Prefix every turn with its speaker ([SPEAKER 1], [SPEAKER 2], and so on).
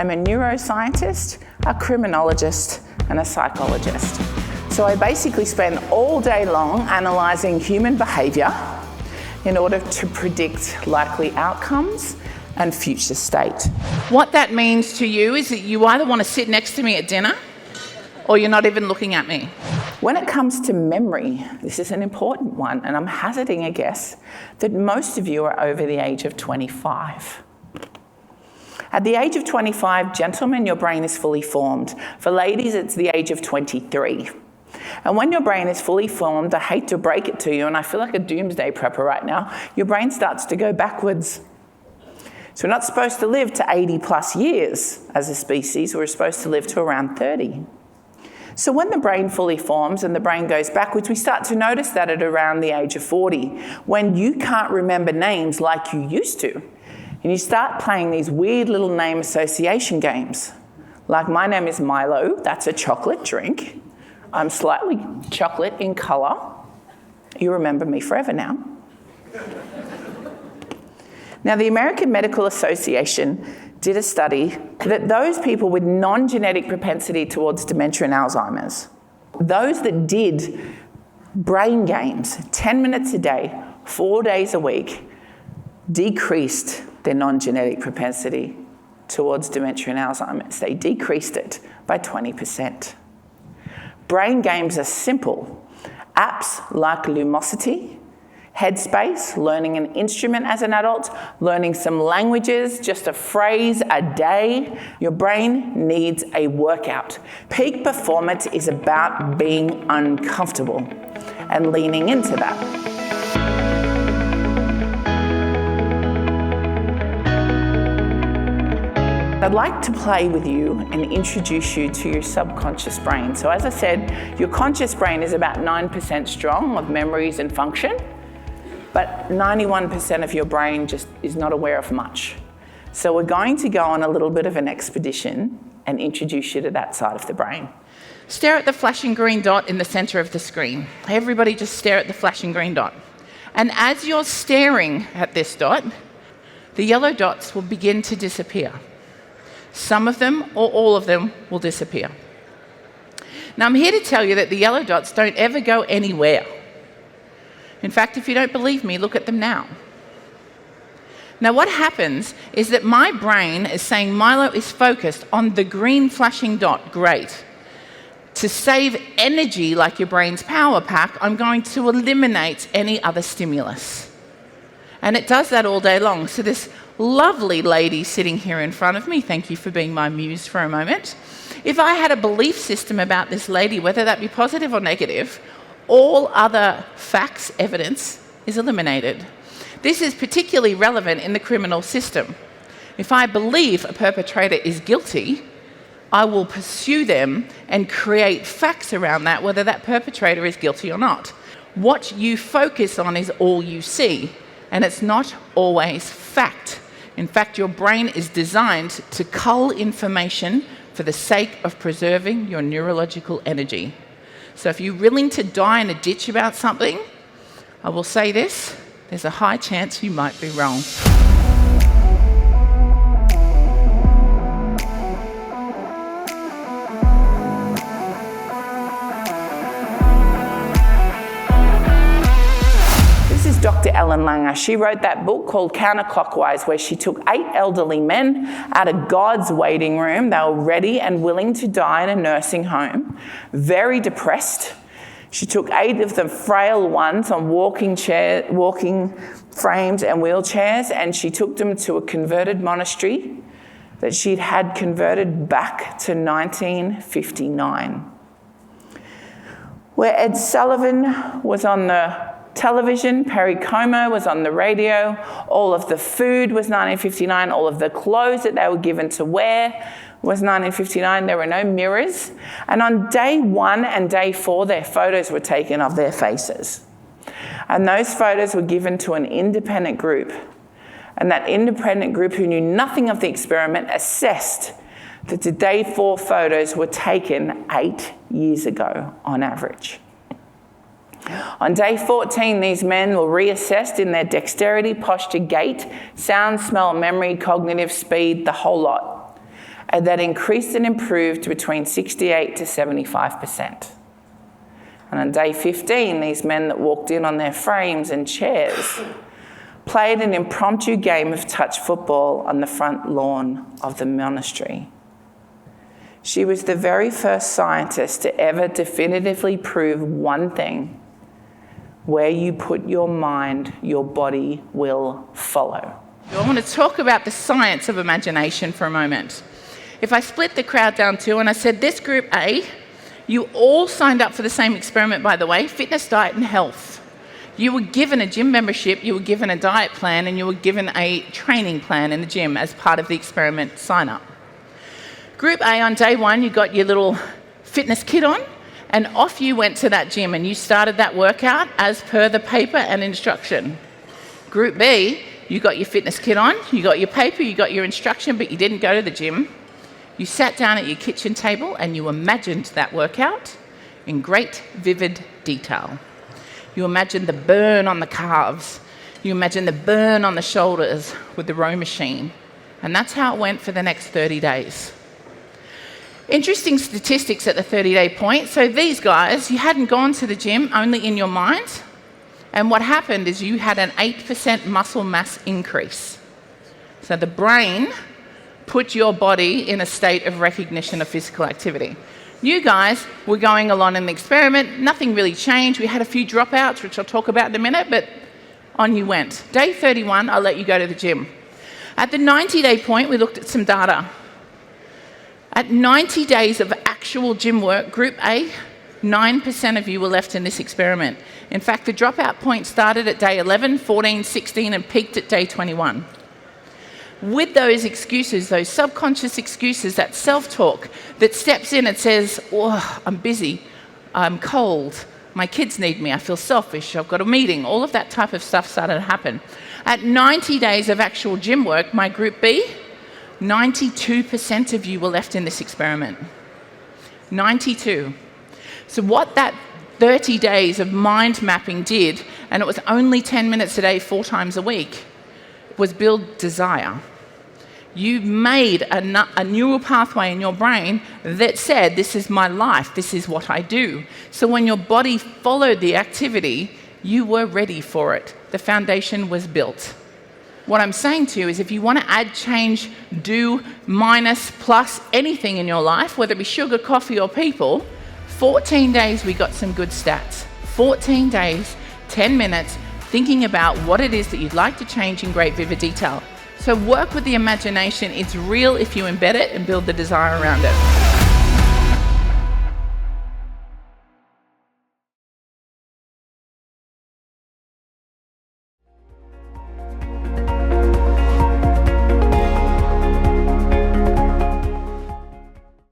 [SPEAKER 1] I'm a neuroscientist, a criminologist, and a psychologist. So I basically spend all day long analysing human behaviour in order to predict likely outcomes and future state.
[SPEAKER 2] What that means to you is that you either want to sit next to me at dinner or you're not even looking at me.
[SPEAKER 1] When it comes to memory, this is an important one, and I'm hazarding a guess that most of you are over the age of 25. At the age of 25, gentlemen, your brain is fully formed. For ladies, it's the age of 23. And when your brain is fully formed, I hate to break it to you, and I feel like a doomsday prepper right now, your brain starts to go backwards. So we're not supposed to live to 80 plus years as a species, we're supposed to live to around 30. So when the brain fully forms and the brain goes backwards, we start to notice that at around the age of 40, when you can't remember names like you used to, and you start playing these weird little name association games. Like, my name is Milo, that's a chocolate drink. I'm slightly chocolate in colour. You remember me forever now. Now, the American Medical Association did a study that those people with non-genetic propensity towards dementia and Alzheimer's, those that did brain games 10 minutes a day, 4 days a week, decreased their non-genetic propensity towards dementia and Alzheimer's. They decreased it by 20%. Brain games are simple. Apps like Lumosity, Headspace, learning an instrument as an adult, learning some languages, just a phrase a day. Your brain needs a workout. Peak performance is about being uncomfortable and leaning into that. I'd like to play with you and introduce you to your subconscious brain. So as I said, your conscious brain is about 9% strong of memories and function, but 91% of your brain just is not aware of much. So we're going to go on a little bit of an expedition and introduce you to that side of the brain.
[SPEAKER 2] Stare at the flashing green dot in the centre of the screen. Everybody just stare at the flashing green dot. And as you're staring at this dot, the yellow dots will begin to disappear. Some of them or all of them will disappear. Now, I'm here to tell you that the yellow dots don't ever go anywhere. In fact, if you don't believe me, look at them now. Now, what happens is that my brain is saying Milo is focused on the green flashing dot. Great. To save energy like your brain's power pack, I'm going to eliminate any other stimulus. And it does that all day long. So this lovely lady sitting here in front of me, thank you for being my muse for a moment. If I had a belief system about this lady, whether that be positive or negative, all other facts, evidence, is eliminated. This is particularly relevant in the criminal system. If I believe a perpetrator is guilty, I will pursue them and create facts around that, whether that perpetrator is guilty or not. What you focus on is all you see, and it's not always fact. In fact, your brain is designed to cull information for the sake of preserving your neurological energy. So if you're willing to die in a ditch about something, I will say this, there's a high chance you might be wrong.
[SPEAKER 1] Dr. Ellen Langer, she wrote that book called Counterclockwise, where she took 8 elderly men out of God's waiting room. They were ready and willing to die in a nursing home, very depressed. She took 8 of the frail ones on walking frames and wheelchairs, and she took them to a converted monastery that she'd had converted back to 1959, where Ed Sullivan was on the television, Perry Como was on the radio, all of the food was 1959, all of the clothes that they were given to wear was 1959, there were no mirrors. And on day 1 and day 4, their photos were taken of their faces. And those photos were given to an independent group. And that independent group, who knew nothing of the experiment, assessed that the day 4 photos were taken 8 years ago on average. On day 14, these men were reassessed in their dexterity, posture, gait, sound, smell, memory, cognitive speed, the whole lot. and that increased and improved between 68 to 75%. And on day 15, these men that walked in on their frames and chairs played an impromptu game of touch football on the front lawn of the monastery. She was the very first scientist to ever definitively prove one thing: where you put your mind, your body will follow.
[SPEAKER 2] I want to talk about the science of imagination for a moment. If I split the crowd down two and I said, this group A, you all signed up for the same experiment, by the way, fitness, diet and health. You were given a gym membership, you were given a diet plan, and you were given a training plan in the gym as part of the experiment sign-up. Group A, on day one, you got your little fitness kit on, and off you went to that gym, and you started that workout as per the paper and instruction. Group B, you got your fitness kit on, you got your paper, you got your instruction, but you didn't go to the gym. You sat down at your kitchen table and you imagined that workout in great, vivid detail. You imagined the burn on the calves. You imagined the burn on the shoulders with the row machine. And that's how it went for the next 30 days. Interesting statistics at the 30-day point. So these guys, you hadn't gone to the gym, only in your mind. And what happened is you had an 8% muscle mass increase. So the brain put your body in a state of recognition of physical activity. You guys were going along in the experiment, nothing really changed. We had a few dropouts, which I'll talk about in a minute, but on you went. Day 31, I'll let you go to the gym. At the 90-day point, we looked at some data. At 90 days of actual gym work, Group A, 9% of you were left in this experiment. In fact, the dropout point started at day 11, 14, 16, and peaked at day 21. With those excuses, those subconscious excuses, that self-talk that steps in and says, oh, I'm busy, I'm cold, my kids need me, I feel selfish, I've got a meeting, all of that type of stuff started to happen. At 90 days of actual gym work, my Group B, 92% of you were left in this experiment. 92. So what that 30 days of mind mapping did, and it was only 10 minutes a day, 4 times a week, was build desire. You made a neural pathway in your brain that said, this is my life, this is what I do. So when your body followed the activity, you were ready for it. The foundation was built. What I'm saying to you is if you want to add, change, do, minus, plus anything in your life, whether it be sugar, coffee or people, 14 days we got some good stats. 14 days, 10 minutes, thinking about what it is that you'd like to change in great vivid detail. So work with the imagination. It's real if you embed it and build the desire around it.